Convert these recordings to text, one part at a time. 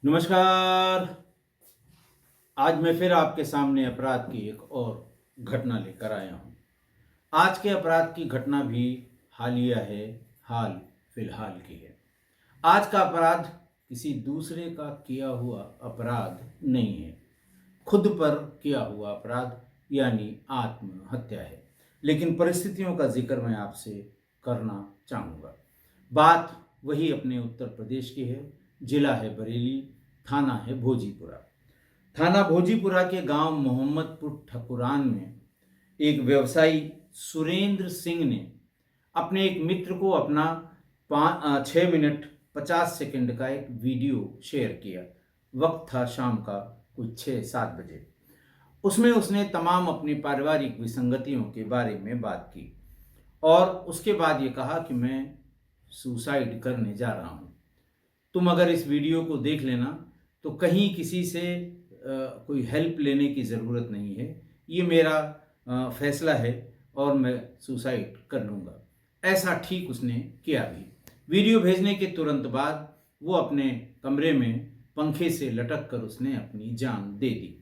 नमस्कार। आज मैं फिर आपके सामने अपराध की एक और घटना लेकर आया हूँ। आज के अपराध की घटना भी हालिया है, हाल फिलहाल की है। आज का अपराध किसी दूसरे का किया हुआ अपराध नहीं है, खुद पर किया हुआ अपराध यानी आत्महत्या है। लेकिन परिस्थितियों का जिक्र मैं आपसे करना चाहूँगा। बात वही अपने उत्तर प्रदेश की है। जिला है बरेली, थाना है भोजीपुरा। थाना भोजीपुरा के गांव मोहम्मदपुर ठकुरान में एक व्यवसायी सुरेंद्र सिंह ने अपने एक मित्र को अपना 6 मिनट 50 सेकंड का एक वीडियो शेयर किया। वक्त था शाम का कुछ 6-7 बजे। उसमें उसने तमाम अपनी पारिवारिक विसंगतियों के बारे में बात की और उसके बाद ये कहा कि मैं सुसाइड करने जा रहा हूँ। तुम अगर इस वीडियो को देख लेना तो कहीं किसी से कोई हेल्प लेने की ज़रूरत नहीं है। ये मेरा फैसला है और मैं सुसाइड कर लूँगा। ऐसा ठीक उसने किया भी। वीडियो भेजने के तुरंत बाद वो अपने कमरे में पंखे से लटक कर उसने अपनी जान दे दी।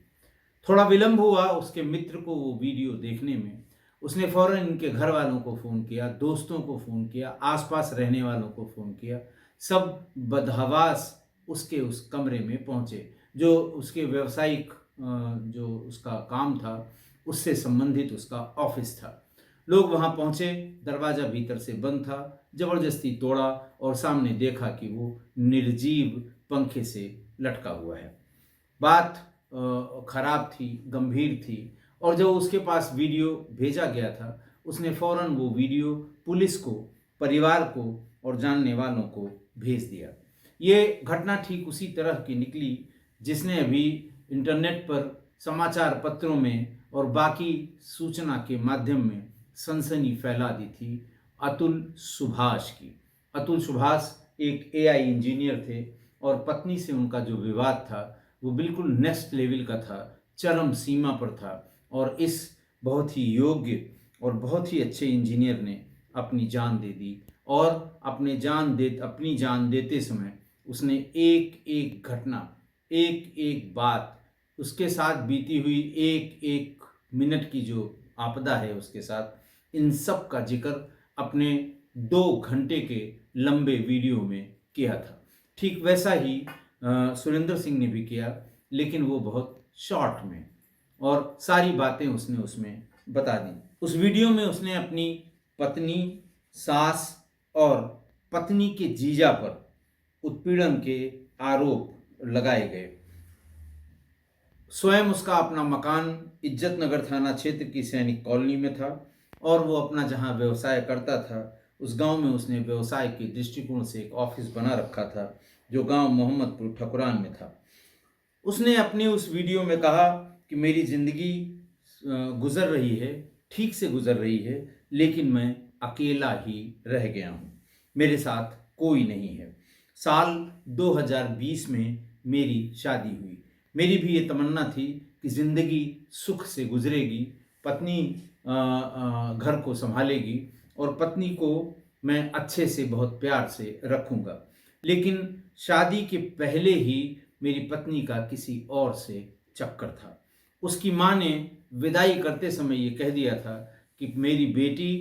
थोड़ा विलंब हुआ उसके मित्र को वो वीडियो देखने में। उसने फौरन इनके घर वालों को फ़ोन किया, दोस्तों को फ़ोन किया, आसपास रहने वालों को फ़ोन किया। सब बदहवास उसके उस कमरे में पहुंचे जो उसके व्यावसायिक जो उसका काम था उससे संबंधित उसका ऑफिस था। लोग वहां पहुंचे, दरवाज़ा भीतर से बंद था। ज़बरदस्ती तोड़ा और सामने देखा कि वो निर्जीव पंखे से लटका हुआ है। बात खराब थी, गंभीर थी। और जब उसके पास वीडियो भेजा गया था उसने फौरन वो वीडियो पुलिस को, परिवार को और जानने वालों को भेज दिया। ये घटना ठीक उसी तरह की निकली जिसने अभी इंटरनेट पर, समाचार पत्रों में और बाकी सूचना के माध्यम में सनसनी फैला दी थी अतुल सुभाष की। अतुल सुभाष एक एआई इंजीनियर थे और पत्नी से उनका जो विवाद था वो बिल्कुल नेक्स्ट लेवल का था, चरम सीमा पर था। और इस बहुत ही योग्य और बहुत ही अच्छे इंजीनियर ने अपनी जान दे दी। और अपनी जान देते समय उसने एक एक घटना, एक एक बात, उसके साथ बीती हुई एक एक मिनट की जो आपदा है उसके साथ, इन सब का जिक्र अपने 2 घंटे के लंबे वीडियो में किया था। ठीक वैसा ही सुरेंद्र सिंह ने भी किया, लेकिन वो बहुत शॉर्ट में, और सारी बातें उसने उसमें बता दी। उस वीडियो में उसने अपनी पत्नी, सास और पत्नी के जीजा पर उत्पीड़न के आरोप लगाए गए। स्वयं उसका अपना मकान इज्जत नगर थाना क्षेत्र की सैनिक कॉलोनी में था और वो अपना जहां व्यवसाय करता था उस गांव में उसने व्यवसाय के दृष्टिकोण से एक ऑफिस बना रखा था जो गांव मोहम्मदपुर ठकुरान में था। उसने अपने उस वीडियो में कहा कि मेरी ज़िंदगी गुज़र रही है, ठीक से गुज़र रही है, लेकिन मैं अकेला ही रह गया हूँ, मेरे साथ कोई नहीं है। साल 2020 में मेरी शादी हुई। मेरी भी ये तमन्ना थी कि ज़िंदगी सुख से गुजरेगी, पत्नी घर को संभालेगी और पत्नी को मैं अच्छे से बहुत प्यार से रखूँगा। लेकिन शादी के पहले ही मेरी पत्नी का किसी और से चक्कर था। उसकी माँ ने विदाई करते समय ये कह दिया था कि मेरी बेटी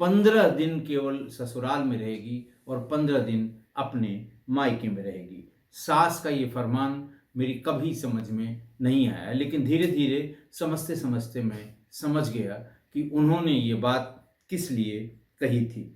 15 दिन केवल ससुराल में रहेगी और 15 दिन अपने मायके में रहेगी। सास का ये फरमान मेरी कभी समझ में नहीं आया, लेकिन धीरे धीरे समझते समझते मैं समझ गया कि उन्होंने ये बात किस लिए कही थी।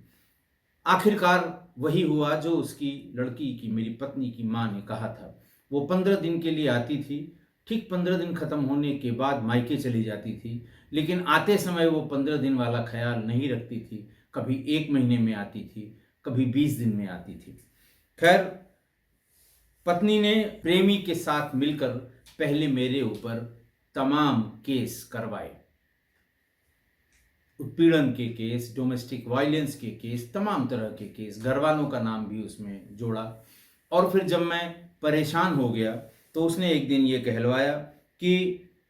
आखिरकार वही हुआ जो उसकी लड़की की, मेरी पत्नी की माँ ने कहा था। वो 15 दिन के लिए आती थी, ठीक 15 दिन ख़त्म होने के बाद मायके चली जाती थी, लेकिन आते समय वो 15 दिन वाला ख्याल नहीं रखती थी। कभी 1 महीने में आती थी, कभी 20 दिन में आती थी। खैर, पत्नी ने प्रेमी के साथ मिलकर पहले मेरे ऊपर तमाम केस करवाए, उत्पीड़न के केस, डोमेस्टिक वायलेंस के केस, तमाम तरह के केस, घर वालों का नाम भी उसमें जोड़ा। और फिर जब मैं परेशान हो गया तो उसने एक दिन ये कहलवाया कि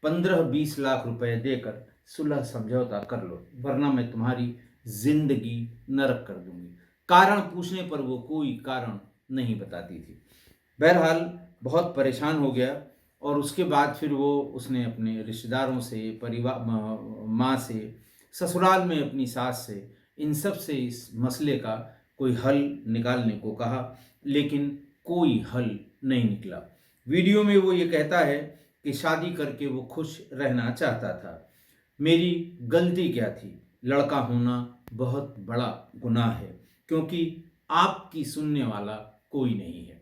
15-20 लाख रुपए देकर सुलह समझौता कर लो, वरना मैं तुम्हारी जिंदगी नरक कर दूंगी। कारण पूछने पर वो कोई कारण नहीं बताती थी। बहरहाल बहुत परेशान हो गया और उसके बाद फिर उसने अपने रिश्तेदारों से, परिवार माँ से, ससुराल में अपनी सास से, इन सब से इस मसले का कोई हल निकालने को कहा, लेकिन कोई हल नहीं निकला। वीडियो में वो ये कहता है कि शादी करके वो खुश रहना चाहता था। मेरी गलती क्या थी? लड़का होना बहुत बड़ा गुनाह है, क्योंकि आपकी सुनने वाला कोई नहीं है।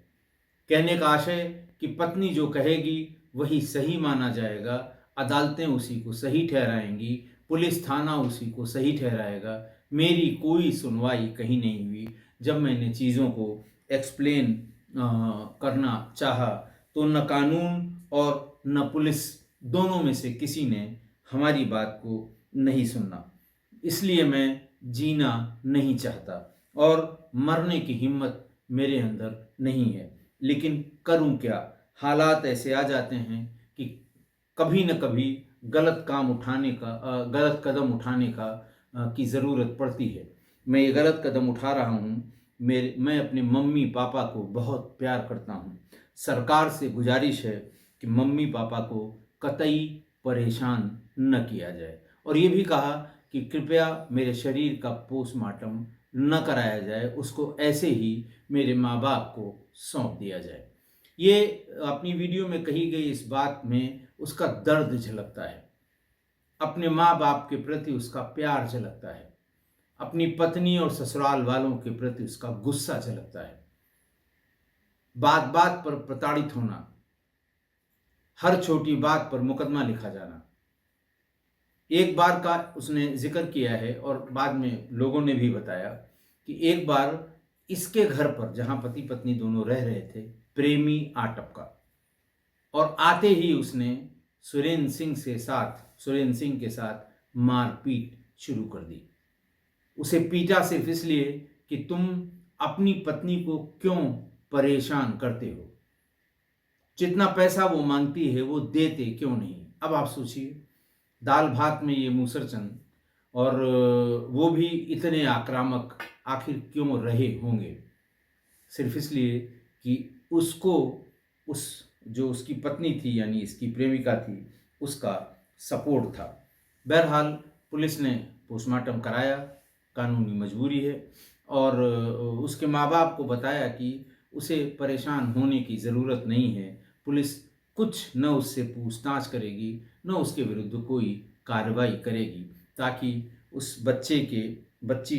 कहने का आशय कि पत्नी जो कहेगी वही सही माना जाएगा, अदालतें उसी को सही ठहराएंगी, पुलिस थाना उसी को सही ठहराएगा। मेरी कोई सुनवाई कहीं नहीं हुई। जब मैंने चीज़ों को एक्सप्लेन करना चाहा तो न कानून और न पुलिस, दोनों में से किसी ने हमारी बात को नहीं सुना। इसलिए मैं जीना नहीं चाहता और मरने की हिम्मत मेरे अंदर नहीं है। लेकिन करूं क्या? हालात ऐसे आ जाते हैं कि कभी न कभी गलत कदम उठाने की ज़रूरत पड़ती है। मैं ये गलत कदम उठा रहा हूँ। मैं अपने मम्मी पापा को बहुत प्यार करता हूँ। सरकार से गुजारिश है कि मम्मी पापा को कतई परेशान न किया जाए, और ये भी कहा कि कृपया मेरे शरीर का पोस्टमार्टम न कराया जाए, उसको ऐसे ही मेरे माँ बाप को सौंप दिया जाए। ये अपनी वीडियो में कही गई इस बात में उसका दर्द झलकता है, अपने माँ बाप के प्रति उसका प्यार झलकता है, अपनी पत्नी और ससुराल वालों के प्रति उसका गुस्सा झलकता है। बात बात पर प्रताड़ित होना, हर छोटी बात पर मुकदमा लिखा जाना। एक बार का उसने जिक्र किया है और बाद में लोगों ने भी बताया कि एक बार इसके घर पर, जहां पति पत्नी दोनों रह रहे थे, प्रेमी आ टपका और आते ही उसने सुरेंद्र सिंह के साथ मारपीट शुरू कर दी। उसे पीटा सिर्फ इसलिए कि तुम अपनी पत्नी को क्यों परेशान करते हो, जितना पैसा वो मांगती है वो देते क्यों नहीं। अब आप सोचिए, दाल भात में ये मूसरचंद, और वो भी इतने आक्रामक आखिर क्यों रहे होंगे? सिर्फ इसलिए कि उसको उस जो उसकी पत्नी थी, यानी इसकी प्रेमिका थी, उसका सपोर्ट था। बहरहाल पुलिस ने पोस्टमार्टम कराया, कानूनी मजबूरी है, और उसके माँ बाप को बताया कि उसे परेशान होने की ज़रूरत नहीं है। पुलिस कुछ न उससे पूछताछ करेगी, न उसके विरुद्ध कोई कार्रवाई करेगी, ताकि उस बच्ची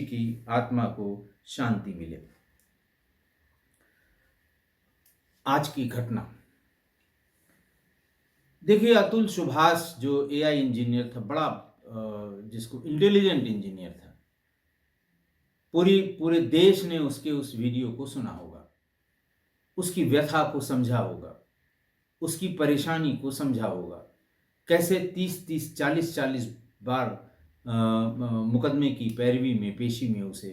की आत्मा को शांति मिले। आज की घटना देखिए, अतुल सुभाष जो एआई इंजीनियर था, बड़ा जिसको इंटेलिजेंट इंजीनियर था, पूरे देश ने उसके उस वीडियो को सुना होगा, उसकी व्यथा को समझा होगा, उसकी परेशानी को समझा होगा। कैसे 30-30, 40-40 बार मुकदमे की पैरवी में, पेशी में उसे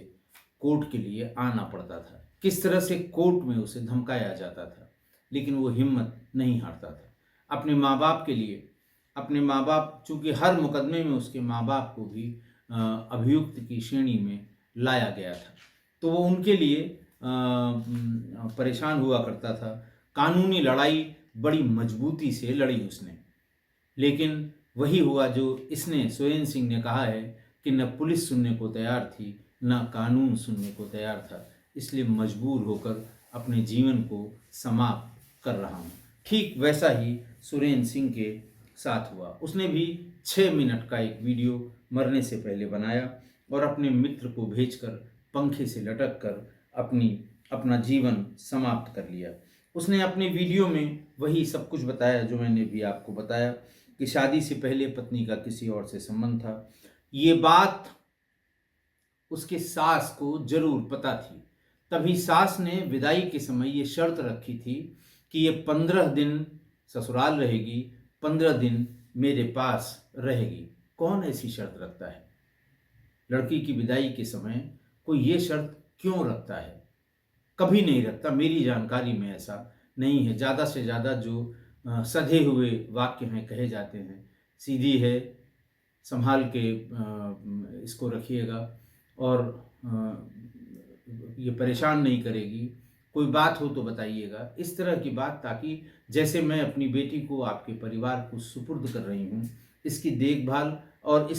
कोर्ट के लिए आना पड़ता था, किस तरह से कोर्ट में उसे धमकाया जाता था, लेकिन वो हिम्मत नहीं हारता था अपने माँ बाप के लिए। अपने माँ बाप, चूँकि हर मुकदमे में उसके माँ बाप को भी अभियुक्त की श्रेणी में लाया गया था, तो वो उनके लिए परेशान हुआ करता था। कानूनी लड़ाई बड़ी मजबूती से लड़ी उसने, लेकिन वही हुआ जो इसने, सुरेंद्र सिंह ने कहा है कि न पुलिस सुनने को तैयार थी, न कानून सुनने को तैयार था। इसलिए मजबूर होकर अपने जीवन को समाप्त कर रहा हूँ। ठीक वैसा ही सुरेंद्र सिंह के साथ हुआ। उसने भी 6 मिनट का एक वीडियो मरने से पहले बनाया और अपने मित्र को भेजकर पंखे से लटक कर अपना जीवन समाप्त कर लिया। उसने अपने वीडियो में वही सब कुछ बताया जो मैंने भी आपको बताया, कि शादी से पहले पत्नी का किसी और से संबंध था। ये बात उसके सास को जरूर पता थी, तभी सास ने विदाई के समय ये शर्त रखी थी कि ये 15 दिन ससुराल रहेगी, 15 दिन मेरे पास रहेगी। कौन ऐसी शर्त रखता है? लड़की की विदाई के समय कोई ये शर्त क्यों रखता है? कभी नहीं रखता। मेरी जानकारी में ऐसा नहीं है। ज़्यादा से ज़्यादा जो सधे हुए वाक्य हैं, कहे जाते हैं, सीधी है, संभाल के इसको रखिएगा, और ये परेशान नहीं करेगी, कोई बात हो तो बताइएगा, इस तरह की बात, ताकि जैसे मैं अपनी बेटी को आपके परिवार को सुपुर्द कर रही हूँ, इसकी देखभाल और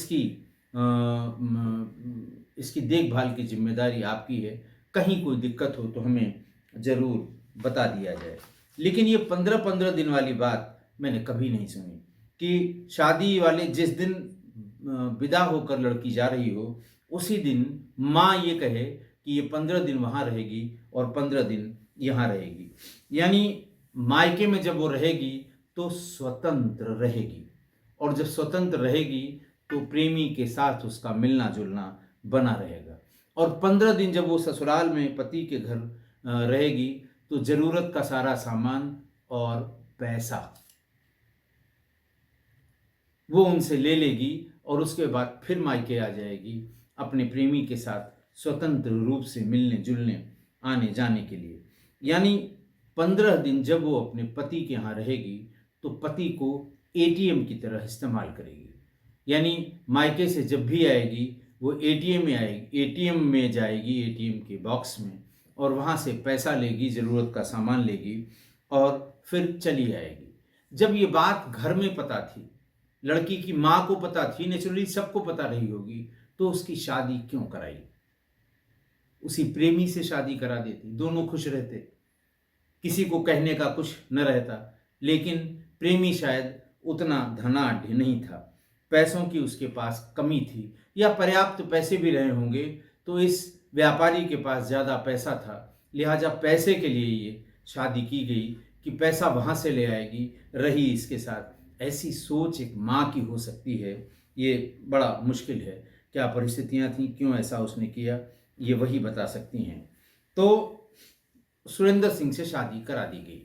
इसकी देखभाल की जिम्मेदारी आपकी है। कहीं कोई दिक्कत हो तो हमें ज़रूर बता दिया जाए। लेकिन ये 15-15 दिन वाली बात मैंने कभी नहीं सुनी कि शादी वाले जिस दिन विदा होकर लड़की जा रही हो, उसी दिन माँ ये कहे कि ये 15 दिन वहाँ रहेगी और 15 दिन यहाँ रहेगी। यानी मायके में जब वो रहेगी तो स्वतंत्र रहेगी, और जब स्वतंत्र रहेगी तो प्रेमी के साथ उसका मिलना जुलना बना रहेगा। और 15 दिन जब वो ससुराल में पति के घर रहेगी तो ज़रूरत का सारा सामान और पैसा वो उनसे ले लेगी, और उसके बाद फिर मायके आ जाएगी अपने प्रेमी के साथ स्वतंत्र रूप से मिलने जुलने आने जाने के लिए। यानी 15 दिन जब वो अपने पति के यहाँ रहेगी तो पति को एटीएम की तरह इस्तेमाल करेगी। यानी मायके से जब भी आएगी वो एटीएम में जाएगी, एटीएम के बॉक्स में, और वहाँ से पैसा लेगी, ज़रूरत का सामान लेगी और फिर चली आएगी। जब ये बात घर में पता थी, लड़की की माँ को पता थी, नेचुरली सबको पता रही होगी, तो उसकी शादी क्यों कराई? उसी प्रेमी से शादी करा देती, दोनों खुश रहते, किसी को कहने का कुछ न रहता। लेकिन प्रेमी शायद उतना धनाढ्य नहीं था, पैसों की उसके पास कमी थी, या पर्याप्त पैसे भी रहे होंगे तो इस व्यापारी के पास ज़्यादा पैसा था, लिहाजा पैसे के लिए ये शादी की गई कि पैसा वहाँ से ले आएगी, रही इसके साथ। ऐसी सोच एक माँ की हो सकती है, ये बड़ा मुश्किल है। क्या परिस्थितियाँ थीं, क्यों ऐसा उसने किया, ये वही बता सकती हैं। तो सुरेंद्र सिंह से शादी करा दी गई,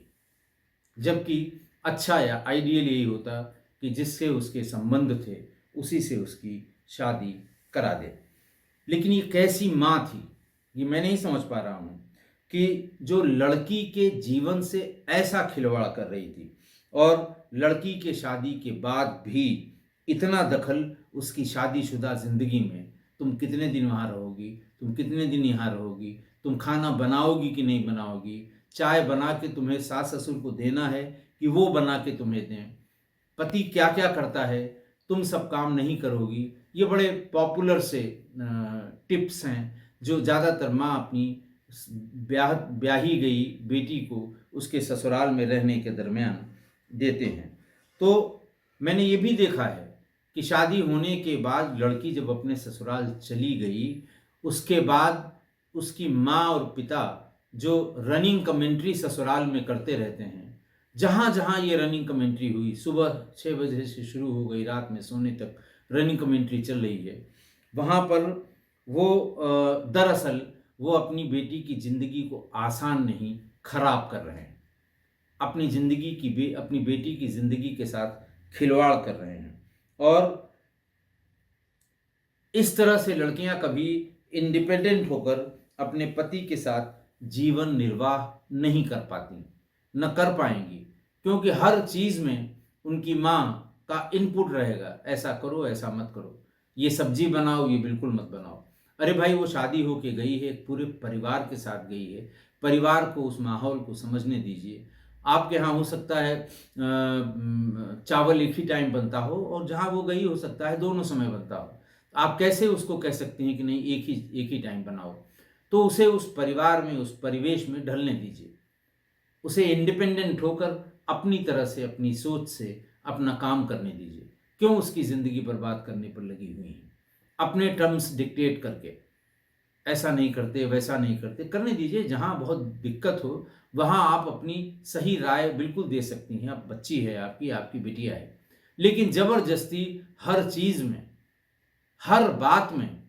जबकि अच्छा या आइडियल यही होता कि जिससे उसके संबंध थे उसी से उसकी शादी करा दे। लेकिन ये कैसी माँ थी, ये मैं नहीं समझ पा रहा हूँ, कि जो लड़की के जीवन से ऐसा खिलवाड़ कर रही थी, और लड़की के शादी के बाद भी इतना दखल उसकी शादीशुदा ज़िंदगी में। तुम कितने दिन वहाँ रहोगी, तुम कितने दिन यहाँ रहोगी, तुम खाना बनाओगी कि नहीं बनाओगी, चाय बना के तुम्हें सास ससुर को देना है कि वो बना के तुम्हें दें, पति क्या क्या करता है, तुम सब काम नहीं करोगी। ये बड़े पॉपुलर से टिप्स हैं जो ज़्यादातर माँ अपनी ब्याही गई बेटी को उसके ससुराल में रहने के दरमियान देते हैं। तो मैंने ये भी देखा है कि शादी होने के बाद लड़की जब अपने ससुराल चली गई, उसके बाद उसकी माँ और पिता जो रनिंग कमेंट्री ससुराल में करते रहते हैं, जहाँ जहाँ ये रनिंग कमेंट्री हुई, सुबह 6 बजे से शुरू हो गई, रात में सोने तक रनिंग कमेंट्री चल रही है, वहाँ पर वो दरअसल वो अपनी बेटी की ज़िंदगी को आसान नहीं, खराब कर रहे हैं। अपनी बेटी की ज़िंदगी के साथ खिलवाड़ कर रहे हैं। और इस तरह से लड़कियां कभी इंडिपेंडेंट होकर अपने पति के साथ जीवन निर्वाह नहीं कर पाती, न कर पाएंगी, क्योंकि हर चीज़ में उनकी माँ का इनपुट रहेगा, ऐसा करो, ऐसा मत करो, ये सब्जी बनाओ, ये बिल्कुल मत बनाओ। अरे भाई, वो शादी होके गई है, पूरे परिवार के साथ गई है, परिवार को, उस माहौल को समझने दीजिए। आपके यहाँ हो सकता है चावल एक ही टाइम बनता हो, और जहाँ वो गई हो सकता है दोनों समय बनता हो। आप कैसे उसको कह सकते हैं कि नहीं एक ही टाइम बनाओ? तो उसे उस परिवार में, उस परिवेश में ढलने दीजिए, उसे इंडिपेंडेंट होकर अपनी तरह से, अपनी सोच से अपना काम करने दीजिए। क्यों उसकी ज़िंदगी बर्बाद करने पर लगी हुई हैं अपने टर्म्स डिक्टेट करके? ऐसा नहीं करते, वैसा नहीं करते, करने दीजिए। जहाँ बहुत दिक्कत हो वहाँ आप अपनी सही राय बिल्कुल दे सकती हैं। आप बच्ची है, आपकी बिटिया है, लेकिन ज़बरदस्ती हर चीज़ में, हर बात में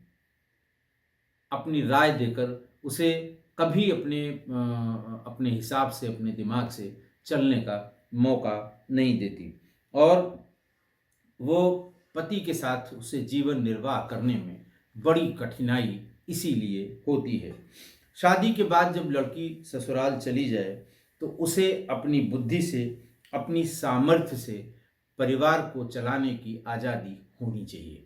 अपनी राय देकर उसे कभी अपने हिसाब से, अपने दिमाग से चलने का मौका नहीं देती, और वो पति के साथ उसे जीवन निर्वाह करने में बड़ी कठिनाई इसीलिए होती है। शादी के बाद जब लड़की ससुराल चली जाए तो उसे अपनी बुद्धि से, अपनी सामर्थ्य से परिवार को चलाने की आज़ादी होनी चाहिए।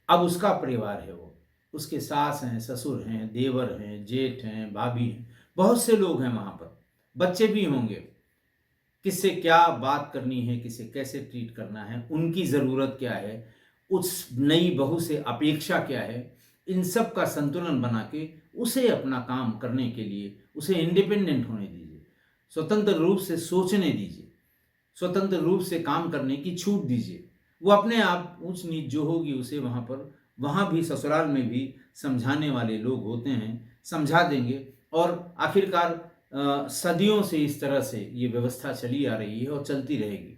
अब उसका परिवार है, वो उसके सास हैं, ससुर हैं, देवर हैं, जेठ हैं, भाभी हैं, बहुत से लोग हैं वहाँ पर, बच्चे भी होंगे। किससे क्या बात करनी है, किसे कैसे ट्रीट करना है, उनकी ज़रूरत क्या है, उस नई बहू से अपेक्षा क्या है, इन सब का संतुलन बना के उसे अपना काम करने के लिए उसे इंडिपेंडेंट होने दीजिए, स्वतंत्र रूप से सोचने दीजिए, स्वतंत्र रूप से काम करने की छूट दीजिए। वो अपने आप ऊंच नीच जो होगी उसे वहाँ पर, वहाँ भी ससुराल में भी समझाने वाले लोग होते हैं, समझा देंगे। और आखिरकार सदियों से इस तरह से ये व्यवस्था चली आ रही है और चलती रहेगी।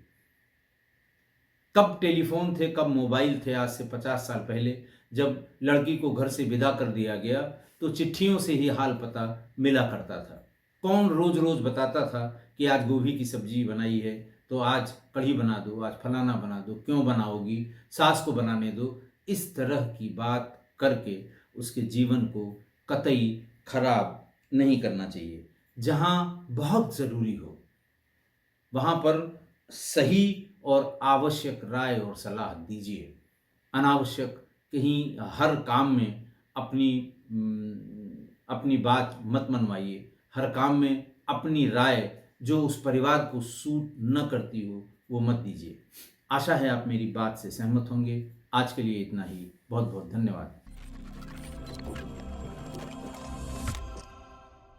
कब टेलीफोन थे, कब मोबाइल थे, आज से 50 साल पहले जब लड़की को घर से विदा कर दिया गया तो चिट्ठियों से ही हाल पता मिला करता था। कौन रोज रोज बताता था कि आज गोभी की सब्जी बनाई है तो आज कढ़ी बना दो, आज फलाना बना दो, क्यों बनाओगी, सास को बनाने दो। इस तरह की बात करके उसके जीवन को कतई खराब नहीं करना चाहिए। जहाँ बहुत ज़रूरी हो वहाँ पर सही और आवश्यक राय और सलाह दीजिए। अनावश्यक कहीं हर काम में अपनी अपनी बात मत मनवाइए। हर काम में अपनी राय जो उस परिवार को सूट न करती हो वो मत दीजिए। आशा है आप मेरी बात से सहमत होंगे। आज के लिए इतना ही। बहुत बहुत धन्यवाद।